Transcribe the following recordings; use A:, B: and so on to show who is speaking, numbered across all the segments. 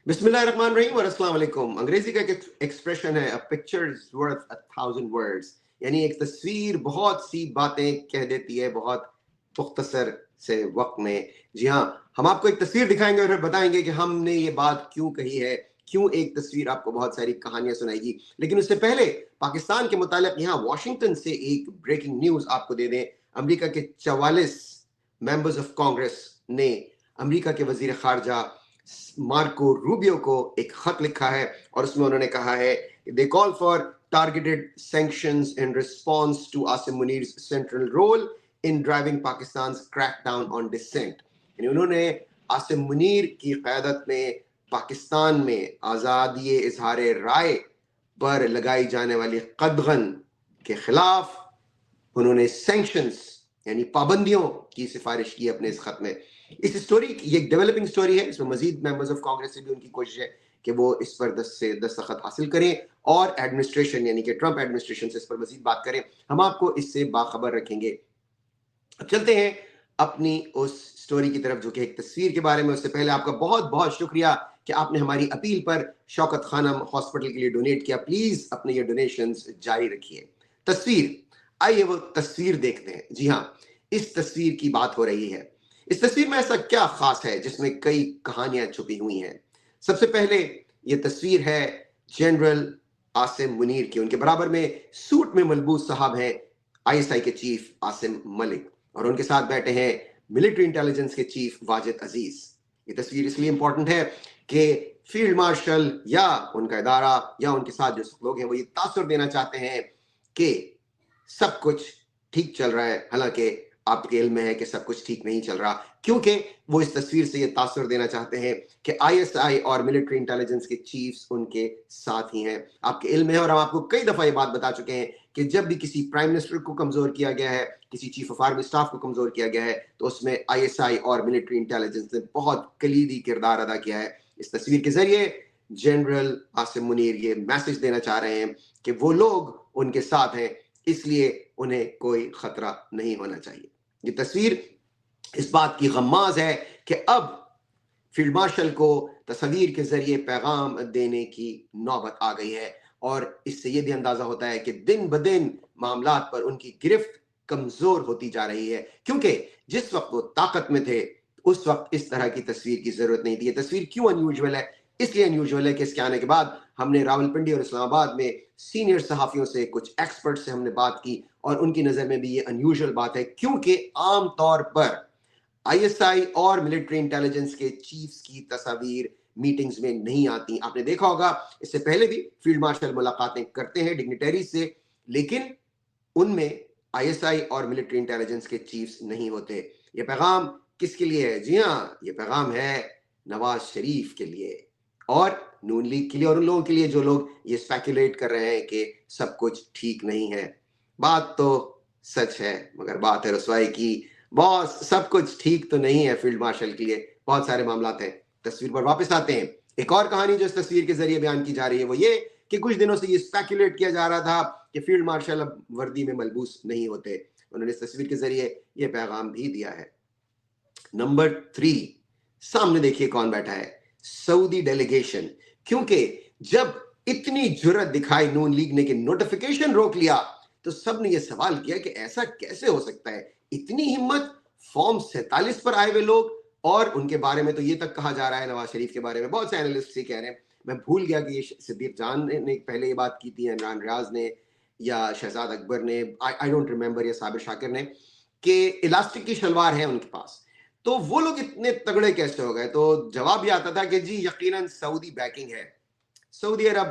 A: बिस्मिल्लाहिर्रहमानिर्रहीम और अस्सलाम वालेकुम। अंग्रेजी का एक एक्सप्रेशन है, a picture is worth 1,000 words. यानी एक तस्वीर बहुत सी बातें कह देती है बहुत मुख्तसर से वक्त में। जी हाँ, हम आपको एक तस्वीर दिखाएंगे और फिर बताएंगे कि हमने ये बात क्यों कही है, क्यों एक तस्वीर आपको बहुत सारी कहानियां सुनाएगी। लेकिन उससे पहले पाकिस्तान के मुतालिक यहाँ वाशिंगटन से एक ब्रेकिंग न्यूज आपको दे दें। अमेरिका के 44 मेंबर्स ऑफ कांग्रेस ने अमेरिका के वजीर खारजा मार्को रूबियो को एक खत लिखा है और उसमें उन्होंने कहा है they call for targeted sanctions in response to Asim Munir's central role in driving Pakistan's crackdown on dissent. यानी उन्होंने आसिम मुनीर की क़यादत में पाकिस्तान में आज़ादी इजहार राय पर लगाई जाने वाली कदगन के खिलाफ उन्होंने सैंक्शंस यानी पाबंदियों की सिफारिश की अपने इस खत में। इस स्टोरी ये एक डेवलपिंग स्टोरी है, इसमें मजीद मेंबर्स ऑफ कांग्रेस से भी उनकी कोशिश है कि वो इस पर दस्तखत हासिल करें और एडमिनिस्ट्रेशन यानी कि ट्रंप एडमिनिस्ट्रेशन से इस पर मजीद बात करें। हम आपको इससे बाखबर रखेंगे। अब चलते हैं अपनी उस स्टोरी की तरफ जो कि एक तस्वीर के बारे में। उससे पहले आपका बहुत बहुत शुक्रिया कि आपने हमारी अपील पर शौकत खानम हॉस्पिटल के लिए डोनेट किया। प्लीज अपने ये डोनेशंस जारी रखिए। तस्वीर, आइए वो तस्वीर देखते हैं। जी हाँ, इस तस्वीर की बात हो रही है। इस तस्वीर में ऐसा क्या खास है जिसमें कई कहानियां छुपी हुई हैं। सबसे पहले ये तस्वीर है जनरल आसिम मुनीर की। उनके बराबर में सूट में मलबूस साहब हैं आईएसआई के चीफ आसिम मलिक और उनके साथ बैठे हैं मिलिट्री इंटेलिजेंस के चीफ वाजिद अजीज। ये तस्वीर इसलिए इंपॉर्टेंट है कि फील्ड मार्शल या उनका इदारा या उनके साथ जो लोग हैं वो ये तासुर देना चाहते हैं कि सब कुछ ठीक चल रहा है, हालांकि आपके इल्म में है कि सब कुछ ठीक नहीं चल रहा, क्योंकि वो इस तस्वीर से ये तासुर देना चाहते हैं कि आईएसआई और मिलिट्री इंटेलिजेंस के चीफ्स उनके साथ ही हैं। आपके इल्म है और हम आपको कई दफा ये बात बता चुके हैं कि जब भी किसी प्राइम मिनिस्टर को कमजोर किया गया है, किसी चीफ ऑफ आर्मी स्टाफ को कमजोर किया गया है, तो उसमें आईएसआई और मिलिट्री इंटेलिजेंस ने बहुत कलीदी किरदार अदा किया है। इस तस्वीर के जरिए जनरल आसिम मुनीर ये मैसेज देना चाह रहे हैं कि वो लोग उनके साथ हैं, इसलिए उन्हें कोई खतरा नहीं होना चाहिए। ये तस्वीर इस बात की गम्माज है कि अब फील्ड मार्शल को तस्वीर के जरिए पैगाम देने की नौबत आ गई है और इससे यह भी अंदाजा होता है कि दिन ब दिन मामलात पर उनकी गिरफ्त कमजोर होती जा रही है, क्योंकि जिस वक्त वो ताकत में थे उस वक्त इस तरह की तस्वीर की जरूरत नहीं थी। ये तस्वीर क्यों अनयूजुअल है? इसलिए अनयूजुअल है कि इसके आने के बाद हमने रावलपिंडी और इस्लामाबाद में सीनियर सहाफियों से, कुछ एक्सपर्ट से हमने बात की और उनकी नजर में भी ये अनयूजुअल बात है, क्योंकि आम तौर पर आईएसआई और मिलिट्री इंटेलिजेंस के चीफ्स की तस्वीर मीटिंग्स में नहीं आती। आपने देखा होगा इससे पहले भी फील्ड मार्शल मुलाकातें करते हैं डिग्निटरी से, लेकिन उनमें आईएसआई और मिलिट्री इंटेलिजेंस के चीफ्स नहीं होते। ये पैगाम किसके लिए है? जी हाँ, ये पैगाम है नवाज शरीफ के लिए और नून लीग के लिए और उन लोगों के लिए जो लोग ये स्पेकुलेट कर रहे हैं कि सब कुछ ठीक नहीं है। बात तो सच है मगर बात है रसवाई की। बॉस, सब कुछ ठीक तो नहीं है फील्ड मार्शल के लिए, बहुत सारे मामलात हैं। तस्वीर पर वापस आते हैं। एक और कहानी जो इस तस्वीर के जरिए बयान की जा रही है वो ये कि कुछ दिनों से ये स्पेकुलेट किया जा रहा था कि फील्ड मार्शल अब वर्दी में मलबूस नहीं होते। उन्होंने इस तस्वीर के जरिए ये पैगाम भी दिया है। नंबर 3, सामने देखिए कौन बैठा है, सऊदी डेलीगेशन। क्योंकि जब इतनी जुर्रत दिखाई नून लीग ने कि नोटिफिकेशन रोक लिया, तो सब ने यह सवाल किया कि ऐसा कैसे हो सकता है, इतनी हिम्मत, फॉर्म 47 पर आए हुए लोग। और उनके बारे में तो ये तक कहा जा रहा है, नवाज शरीफ के बारे में बहुत से एनालिस्ट ये कह रहे हैं, मैं भूल गया कि ये सिद्दीक जान ने पहले ये बात की थी, इमरान रियाज ने या शहजाद अकबर ने, आई डोंट रिमेंबर, या साबिर शाकिर ने, कि इलास्टिक की शलवार है उनके पास, तो वो लोग इतने तगड़े कैसे हो गए? तो जवाब ये आता था कि जी यकीनन सऊदी बैकिंग है। सऊदी अरब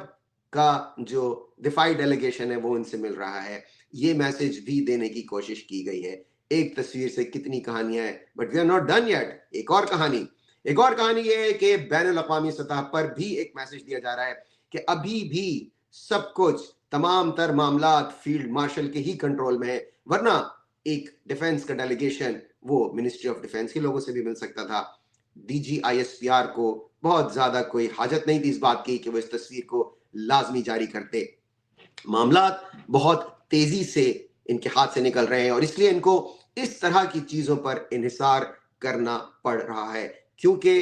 A: का जो दिफाई डेलीगेशन है वो उनसे मिल रहा है। ये मैसेज भी देने की कोशिश की गई है। एक तस्वीर से कितनी कहानियां हैं, but we are not done yet. एक और कहानी ये है कि बैनुल अक़वामी सतह पर भी एक मैसेज दिया जा रहा है कि अभी भी सब कुछ, तमाम तर मामलात फील्ड मार्शल के ही कंट्रोल में है, वरना एक डिफेंस का डेलीगेशन वो मिनिस्ट्री ऑफ डिफेंस के लोगों से भी मिल सकता था। DGISPR को बहुत ज्यादा कोई हाजत नहीं थी इस बात की कि वो इस तस्वीर को लाजमी जारी करते। मामलात बहुत तेजी से इनके हाथ से निकल रहे हैं और इसलिए इनको इस तरह की चीजों पर इन्हिसार करना पड़ रहा है, क्योंकि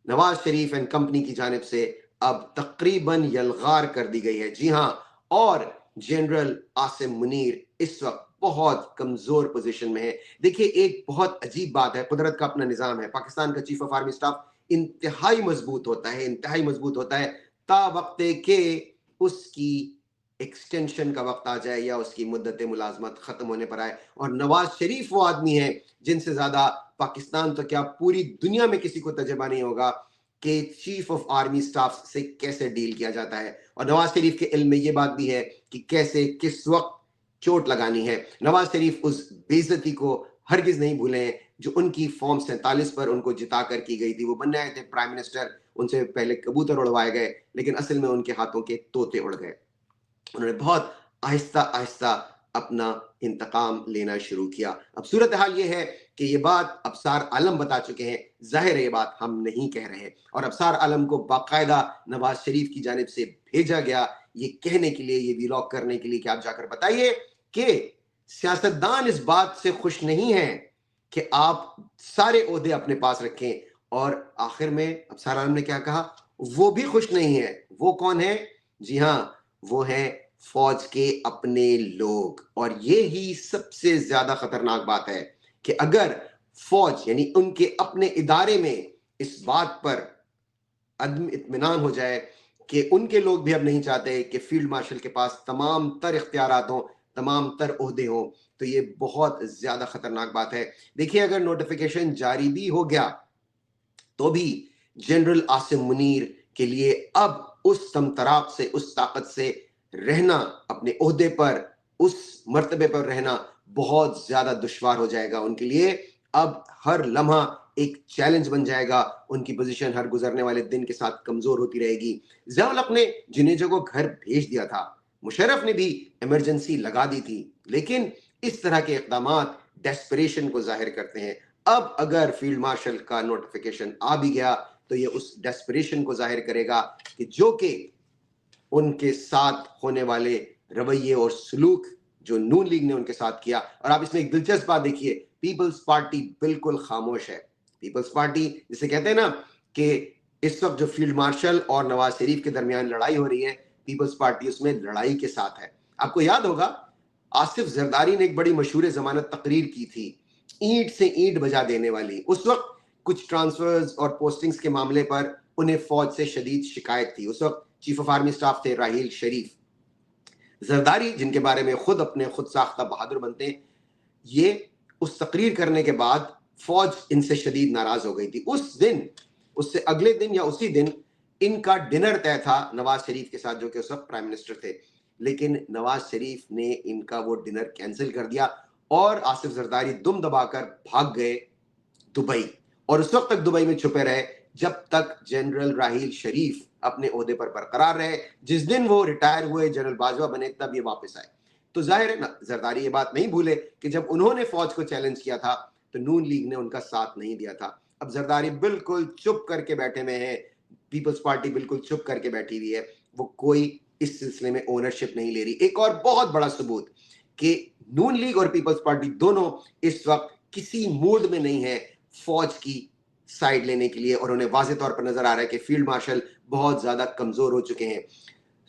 A: नवाज शरीफ एंड कंपनी की जानिब से अब तकरीबन यलगार कर दी गई है। जी हाँ, और जनरल आसिम मुनीर इस वक्त बहुत कमजोर पोजीशन में है। देखिए, एक बहुत अजीब बात है, कुदरत का अपना निजाम है। पाकिस्तान का चीफ ऑफ आर्मी स्टाफ इंतहाई मजबूत होता है, इंतहाई मजबूत होता है, ता वक्ते के उसकी एक्सटेंशन का वक्त आ जाए या उसकी मुद्दत मुलाजमत खत्म होने पर आए। और नवाज शरीफ वो आदमी है जिनसे ज्यादा पाकिस्तान तो क्या पूरी दुनिया में किसी को तजुर्बा नहीं होगा कि चीफ ऑफ आर्मी स्टाफ से कैसे डील किया जाता है। और नवाज शरीफ के इल्म में ये बात भी है कि कैसे किस वक्त चोट लगानी है। नवाज शरीफ उस बेइज्जती को हरगिज नहीं भूले जो उनकी फॉर्म 47 पर उनको जिता कर की गई थी। वो बनने आए थे प्राइम मिनिस्टर, उनसे पहले कबूतर उड़वाए गए, लेकिन असल में उनके हाथों के तोते उड़ गए। उन्होंने बहुत आहिस्ता आहिस्ता अपना इंतकाम लेना शुरू किया। अब सूरत हाल ये है कि ये बात अबसार आलम बता चुके हैं, जाहिर है ये बात हम नहीं कह रहे। और अबसार आलम को बाकायदा नवाज शरीफ की जानिब से भेजा गया ये कहने के लिए, ये वीलॉग करने के लिए कि आप जाकर बताइए कि सियासतदान इस बात से खुश नहीं है कि आप सारे ओहदे अपने पास रखें। और आखिर में अबसार आलम ने क्या कहा, वो भी खुश नहीं है। वो कौन है? जी हाँ, वो है फौज के अपने लोग। और ये ही सबसे ज्यादा खतरनाक बात है कि अगर फौज यानी उनके अपने इदारे में इस बात पर अदम इत्मीनान हो जाए कि उनके लोग भी अब नहीं चाहते कि फील्ड मार्शल के पास तमाम तर इख्तियारात हों, तमाम तर ओहदे हों, तो ये बहुत ज्यादा खतरनाक बात है। देखिए, अगर नोटिफिकेशन जारी भी हो गया तो भी जनरल आसिम मुनीर के लिए अब उस तमतराब से, उस ताकत से रहना, अपने ओहदे पर, उस मर्तबे पर रहना बहुत ज्यादा दुश्वार हो जाएगा उनके लिए। अब हर लम्हा एक चैलेंज बन जाएगा। उनकी पोजीशन हर गुजरने वाले दिन के साथ कमजोर होती रहेगी। ज़िया उल हक ने जुनेजो को घर भेज दिया था, मुशर्रफ ने भी इमरजेंसी लगा दी थी, लेकिन इस तरह के इकदामात डेस्परेशन को जाहिर करते हैं। अब अगर फील्ड मार्शल का नोटिफिकेशन आ भी गया तो ये उस डेस्परेशन को जाहिर करेगा कि जो कि उनके साथ होने वाले रवैये और सलूक जो नून लीग ने उनके साथ किया। और आप इसमें एक दिलचस्प बात देखिए, पीपल्स पार्टी बिल्कुल खामोश है। पीपल्स पार्टी जिसे कहते हैं ना कि इस वक्त जो फील्ड मार्शल और नवाज शरीफ के दरमियान लड़ाई हो रही है, पीपल्स पार्टी उसमें लड़ाई के साथ है। आपको याद होगा आसिफ जरदारी ने एक बड़ी मशहूर जमानत तकरीर की थी, ईंट से ईंट बजा देने वाली। उस वक्त कुछ ट्रांसफर्स और पोस्टिंग्स के मामले पर उन्हें फौज से शदीद शिकायत थी। उस वक्त चीफ ऑफ आर्मी स्टाफ थे राहील शरीफ। जरदारी, जिनके बारे में खुद अपने खुद साख्ता बहादुर बनते हैं, ये उस तकरीर करने के बाद फौज इनसे शदीद नाराज हो गई थी। उस दिन, उससे अगले दिन या उसी दिन इनका डिनर तय था नवाज शरीफ के साथ, जो कि उस वक्त प्राइम मिनिस्टर थे। लेकिन नवाज शरीफ ने इनका वो डिनर कैंसिल कर दिया और आसिफ जरदारी दुम दबाकर भाग गए दुबई। और उस वक्त तक दुबई में छुपे रहे जब तक जनरल राहील शरीफ अपने ओहदे पर बरकरार रहे। जिस दिन वो रिटायर हुए, जनरल बाजवा बने, तब ये वापस आए। तो जाहिर है ना, जरदारी ये बात नहीं भूले कि जब उन्होंने फौज को चैलेंज किया था तो नून लीग ने उनका साथ नहीं दिया था। अब जरदारी बिल्कुल चुप करके बैठे हुए हैं, पीपल्स पार्टी बिल्कुल चुप करके बैठी हुई है, वो कोई इस सिलसिले में ओनरशिप नहीं ले रही। एक और बहुत बड़ा सबूत कि नून लीग और पीपल्स पार्टी दोनों इस वक्त किसी मूड में नहीं है फौज की साइड लेने के लिए, और उन्हें वाज़ेह तौर पर नजर आ रहा है कि फील्ड मार्शल बहुत ज्यादा कमजोर हो चुके हैं।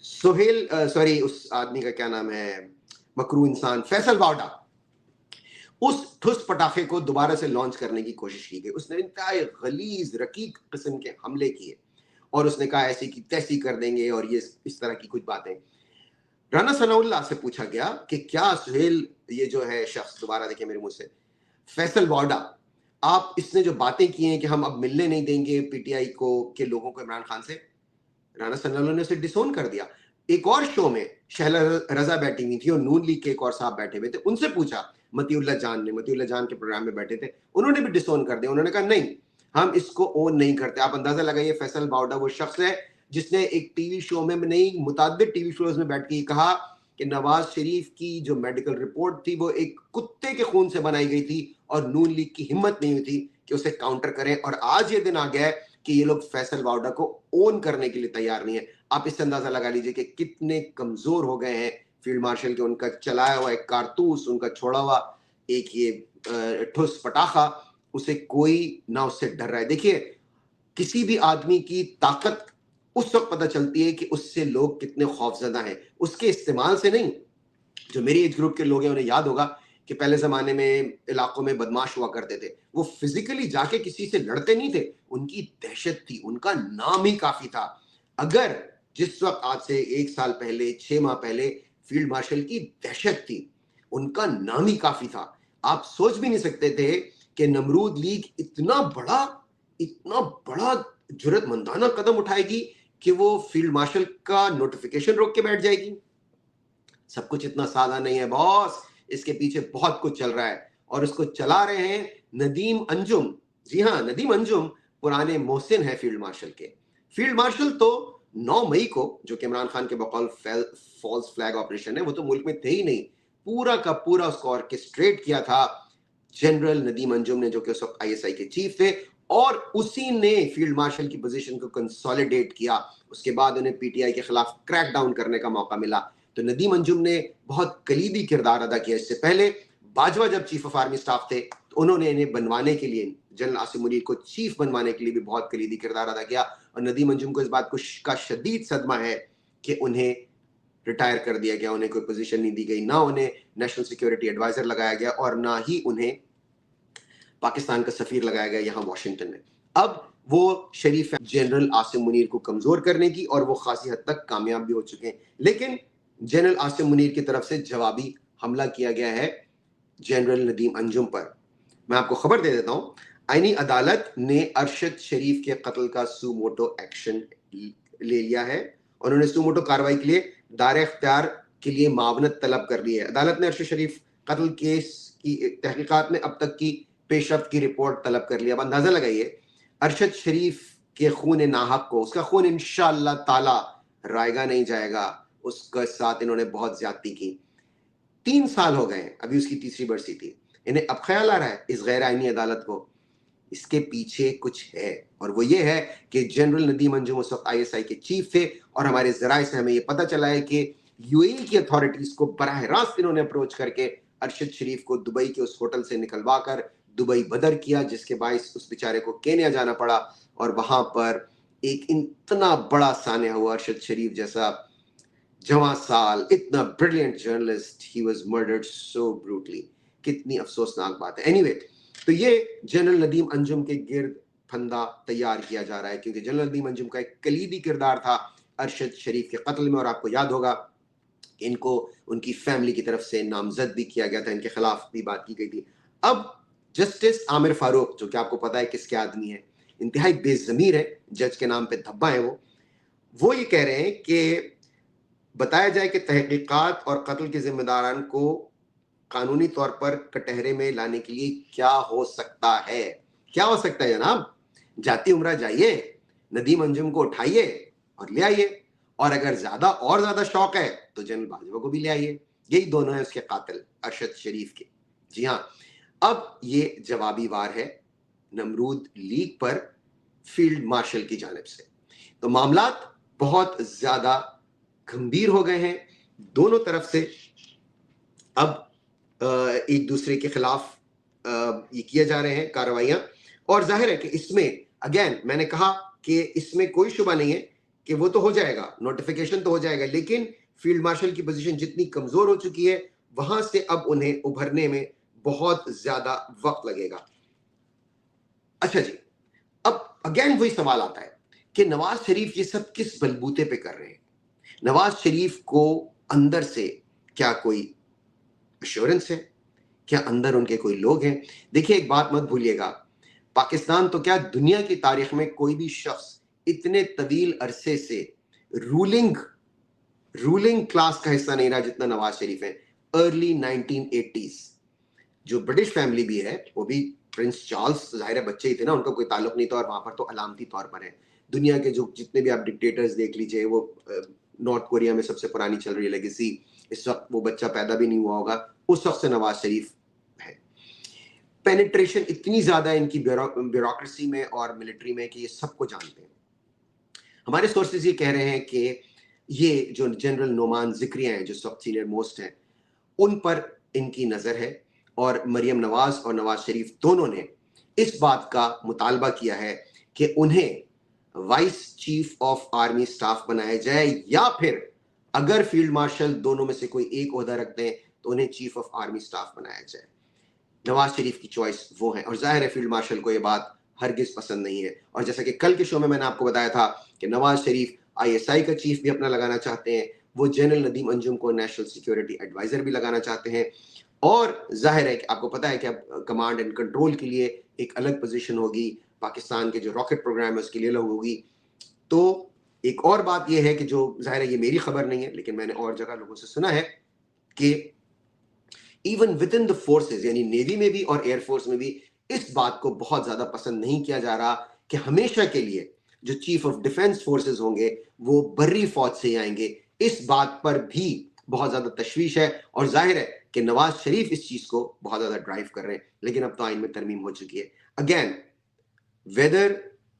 A: सोहेल सॉरी, उस आदमी का क्या नाम है, मकरू इंसान फैसल वावडा, उस ठुस पटाखे को दोबारा से लॉन्च करने की कोशिश की गई। उसने इंतहाई गलीज रकीक किस्म के हमले किए और उसने कहा ऐसी की तैसी कर देंगे और ये इस तरह की कुछ बातें। राना सनाउल्लाह से पूछा गया कि क्या सुहेल, ये जो है शख्स, दोबारा देखिए मेरे मुंह से, फैसल वावडा, आप इसने जो बातें की हैं कि हम अब मिलने नहीं देंगे पीटीआई को के लोगों को इमरान खान से, राना सनाउल्लाह ने उसे डिसोन कर दिया। एक और शो में शहला रजा बैठी हुई थी और नून लीग के एक और साहब बैठे हुए थे, उनसे पूछा, मतीउल्लाह जान ने, मतीउल्लाह जान के प्रोग्राम में बैठे थे, उन्होंने भी डिसोन कर दिया। उन्होंने कहा नहीं, हम इसको ओन नहीं करते। आप अंदाजा लगाइए, फैसल वावडा वो शख्स है जिसने एक टीवी शो में नहीं, मुताद्दिद टीवी शोज में बैठ के कहा कि नवाज शरीफ की जो मेडिकल रिपोर्ट थी वो एक कुत्ते के खून से बनाई गई थी और नून लीग की हिम्मत नहीं हुई थी कि उसे काउंटर करें। और आज ये दिन आ गया है कि ये लोग फैसल वावडा को ओन करने के लिए तैयार नहीं है। आप इससे अंदाजा लगा लीजिए कि कितने कमजोर हो गए हैं फील्ड मार्शल के। उनका चलाया हुआ एक कारतूस, उनका छोड़ा हुआ एक ये ठुस पटाखा, उसे कोई ना उससे डर रहा है। देखिए, किसी भी आदमी की ताकत उस वक्त पता चलती है कि उससे लोग कितने खौफजदा हैं, उसके इस्तेमाल से नहीं। जो मेरी एज ग्रुप के लोग हैं उन्हें याद होगा कि पहले जमाने में इलाकों में बदमाश हुआ करते थे, वो फिजिकली जाके किसी से लड़ते नहीं थे, उनकी दहशत थी, उनका नाम ही काफी था। अगर जिस वक्त आज से 1 साल पहले, 6 माह पहले फील्ड मार्शल की दहशत थी, उनका नाम ही काफी था। आप सोच भी नहीं सकते थे कि नमरूद लीग इतना बड़ा जुर्रतमंदाना कदम उठाएगी कि वो फील्ड मार्शल का नोटिफिकेशन रोक के बैठ जाएगी। सब कुछ इतना सादा नहीं है बॉस, इसके पीछे बहुत कुछ चल रहा है और उसको चला रहे हैं नदीम अंजुम। जी हाँ, नदीम अंजुम पुराने मोहसिन है फील्ड मार्शल के। फील्ड मार्शल तो 9 मई को, जो कि इमरान खान के बकौल फॉल्स फ्लैग ऑपरेशन है, वो तो मुल्क में थे ही नहीं, पूरा का पूरा उसको ऑर्केस्ट्रेट किया था जनरल नदीम अंजुम ने, जो कि उस वक्त आईएसआई के चीफ थे, और उसी ने फील्ड मार्शल की पोजीशन को कंसोलिडेट किया। उसके बाद उन्हें पीटीआई के खिलाफ क्रैक डाउन करने का मौका मिला। तो नदीम अंजुम ने बहुत कलीदी किरदार अदा किया। इससे पहले बाजवा जब चीफ ऑफ आर्मी स्टाफ थे तो उन्होंने इन्हें बनवाने के लिए, जनरल आसिम मुनीर को चीफ बनवाने के लिए भी बहुत कलीदी किरदार अदा किया। और नदीम अंजुम को इस बात का शदीद सदमा है कि उन्हें रिटायर कर दिया गया, उन्हें कोई पोजीशन नहीं दी गई, ना उन्हें नेशनल सिक्योरिटी एडवाइजर लगाया गया और ना ही उन्हें पाकिस्तान का सफीर लगाया गया यहाँ वाशिंगटन में। अब वो शरीफ जनरल आसिम मुनीर को कमजोर करने की, और वो खासी हद तक कामयाब भी हो चुके हैं। लेकिन जनरल आसिम मुनीर की तरफ से जवाबी हमला किया गया है जनरल नदीम अंजुम पर। मैं आपको खबर दे देता हूं, आईनी अदालत ने अरशद शरीफ के कत्ल का सुमोटो एक्शन ले लिया है। उन्होंने सुमोटो कार्रवाई के लिए दायरे इख्तियार के लिए मावनत तलब कर ली है। अदालत ने अरशद शरीफ कत्ल केस की तहकीकात में अब तक की पेशरफ्त की रिपोर्ट तलब कर लिया। अब अंदाजा लगाइए, अरशद शरीफ के खून नाहक को, उसका खून इंशाअल्लाह ताला रायगा नहीं जाएगा, उसके साथ इन्होंने बहुत ज्यादती की। 3 साल हो गए, अभी उसकी तीसरी बरसी थी। इन्हें अब ख्याल आ रहा है इस गैर आईनी अदालत को, इसके पीछे कुछ है, और वो ये है कि जनरल नदीम अंजुम उस वक्त आईएसआई के चीफ थे, और हमारे जराए से हमें ये पता चला है कि यूएई की अथॉरिटीज को बराह रास्त इन्होंने अप्रोच करके अरशद शरीफ को दुबई के उस होटल से निकलवा कर दुबई बदर किया, जिसके बायस उस बेचारे को केन्या जाना पड़ा, और वहां पर एक इतना बड़ा सान्या हुआ। अरशद शरीफ जैसा जवां साल, इतना brilliant journalist, he was murdered so brutally. कितनी अफसोसनाक बात है। एनीवे, तो ये जनरल नदीम अंजुम के गिर्द फंदा तैयार किया जा रहा है, क्योंकि जनरल नदीम अंजुम का एक कलीदी किरदार था अरशद शरीफ के कत्ल में। और आपको याद होगा कि इनको उनकी फैमिली की तरफ से नामजद भी किया गया था, इनके खिलाफ भी बात की गई थी। अब जस्टिस आमिर फारूक, जो कि आपको पता है किसके आदमी है, इंतहाई बेजमीर है, जज के नाम पे धब्बा है, वो ये कह रहे हैं कि बताया जाए कि तहकीकात और कत्ल के जिम्मेदारान को कानूनी तौर पर कटहरे में लाने के लिए क्या हो सकता है। क्या हो सकता है जनाब? जाती उम्रा जाइए, नदीम अंजुम को उठाइए और ले आइए, और अगर ज्यादा शौक है तो जनरल बाजवा को भी ले आइए। यही दोनों है उसके कातिल अरशद शरीफ के। जी हाँ, अब ये जवाबी वार है नमरूद लीग पर फील्ड मार्शल की जानिब से। तो मामलात बहुत ज्यादा गंभीर हो गए हैं दोनों तरफ से। अब एक दूसरे के खिलाफ ये किए जा रहे हैं कार्रवाइयां, और जाहिर है कि इसमें अगेन मैंने कहा कि इसमें कोई शुबा नहीं है कि वो तो हो जाएगा, नोटिफिकेशन तो हो जाएगा, लेकिन फील्ड मार्शल की पोजीशन जितनी कमजोर हो चुकी है, वहां से अब उन्हें उभरने में बहुत ज्यादा वक्त लगेगा। अच्छा जी, अब अगेन वही सवाल आता है कि नवाज शरीफ ये सब किस बलबूते पे कर रहे हैं। नवाज शरीफ को अंदर से क्या कोई एश्योरेंस है? क्या अंदर उनके कोई लोग हैं? देखिए, एक बात मत भूलिएगा, पाकिस्तान तो क्या दुनिया की तारीख में कोई भी शख्स इतने तवील अरसे से रूलिंग क्लास का हिस्सा नहीं रहा जितना नवाज शरीफ है। अर्ली 1980s, जो ब्रिटिश फैमिली भी है, वो भी प्रिंस चार्ल्स जाहिर है बच्चे ही थे ना, उनका कोई ताल्लुक नहीं था, और वहां पर तो अलामती तौर पर है। दुनिया के जो जितने भी आप डिक्टेटर्स देख लीजिए, वो नॉर्थ कोरिया में सबसे पुरानी चल रही है लेगेसी, इस वक्त वो बच्चा पैदा भी नहीं हुआ होगा, उस वक्त से नवाज शरीफ है। पेनिट्रेशन इतनी ज्यादा है इनकी ब्यूरोक्रेसी में और मिलिट्री में कि ये सबको जानते हैं। हमारे सोर्सेज ये कह रहे हैं कि ये जो जनरल नोमान जिक्रिया हैं, जो सब सीनियर मोस्ट हैं, उन पर इनकी नजर है, और मरियम नवाज और नवाज शरीफ दोनों ने इस बात का मुतालबा किया है कि उन्हें vice chief of army staff बनाया जाए या फिर अगर फील्ड मार्शल दोनों में से कोई एक ओहदा रखते हैं तो उन्हें चीफ ऑफ आर्मी स्टाफ बनाया जाए। नवाज शरीफ की चॉइस वो है और जाहिर है फील्ड मार्शल को ये बात हरगिज पसंद नहीं है। और जैसा कि कल के शो में मैंने आपको बताया था कि नवाज शरीफ आईएसआई का चीफ भी अपना लगाना चाहते हैं, वो जनरल नदीम अंजुम को नेशनल सिक्योरिटी एडवाइजर भी लगाना चाहते हैं। और जाहिर है कि आपको पता है कि अब कमांड एंड कंट्रोल के लिए एक अलग पोजीशन होगी, पाकिस्तान के जो रॉकेट प्रोग्राम है उसके लिए अलग होगी। तो एक और बात यह है कि जो जाहिर है ये मेरी खबर नहीं है लेकिन मैंने और जगह लोगों से सुना है कि even with in the forces यानी नेवी में भी और एयरफोर्स में भी इस बात को बहुत ज्यादा पसंद नहीं किया जा रहा कि हमेशा के लिए जो चीफ ऑफ डिफेंस फोर्सेस होंगे वो बर्री फौज से आएंगे। इस बात पर भी बहुत ज्यादा तशवीश है और जाहिर है कि नवाज शरीफ इस चीज को बहुत ज्यादा ड्राइव कर रहे हैं, लेकिन अब तो आइन में तरमीम हो चुकी है। Again whether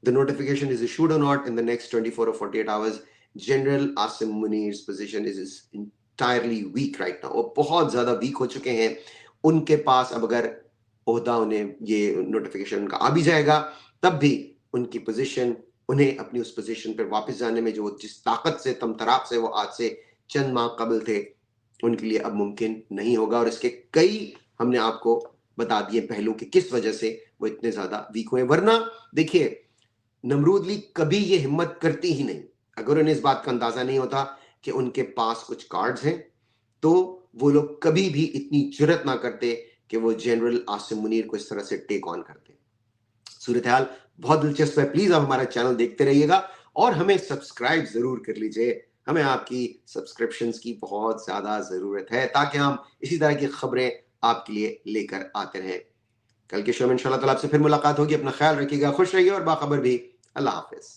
A: the notification is issued or not in the next 24 or 48 hours, General Asim Munir's position is entirely weak right now। वो बहुत ज़्यादा वीक हो चुके हैं। उनके पास अब अगर ओहदा उन्हें ये नोटिफिकेशन उनका आ भी जाएगा तब भी उनकी पोजीशन उन्हें अपनी उस पोजीशन पर वापस जाने में जो जिस ताकत से तमतराब से वो आज से चंद माह कबल थे उनके लिए अब मुमकिन नहीं होगा। और इसके कई हमने आपको बता दिए पहलू कि किस वजह से वो इतने ज्यादा वीक हुए। वरना देखिए नमरूद लीग कभी ये हिम्मत करती ही नहीं, अगर उन्हें इस बात का अंदाजा नहीं होता कि उनके पास कुछ कार्ड्स हैं तो वो लोग कभी भी इतनी जुर्रत ना करते कि वो जनरल आसिम मुनीर को इस तरह से टेक ऑन करते। सूरत हाल बहुत दिलचस्प है। प्लीज आप हमारा चैनल देखते रहिएगा और हमें सब्सक्राइब जरूर कर लीजिए। हमें आपकी सब्सक्रिप्शंस की बहुत ज्यादा जरूरत है ताकि हम इसी तरह की खबरें आपके लिए लेकर आते रहें। कल के शो में इंशाल्लाह ताला आपसे फिर मुलाकात होगी। अपना ख्याल रखिएगा, खुश रहिए और बाखबर भी। अल्लाह हाफिज।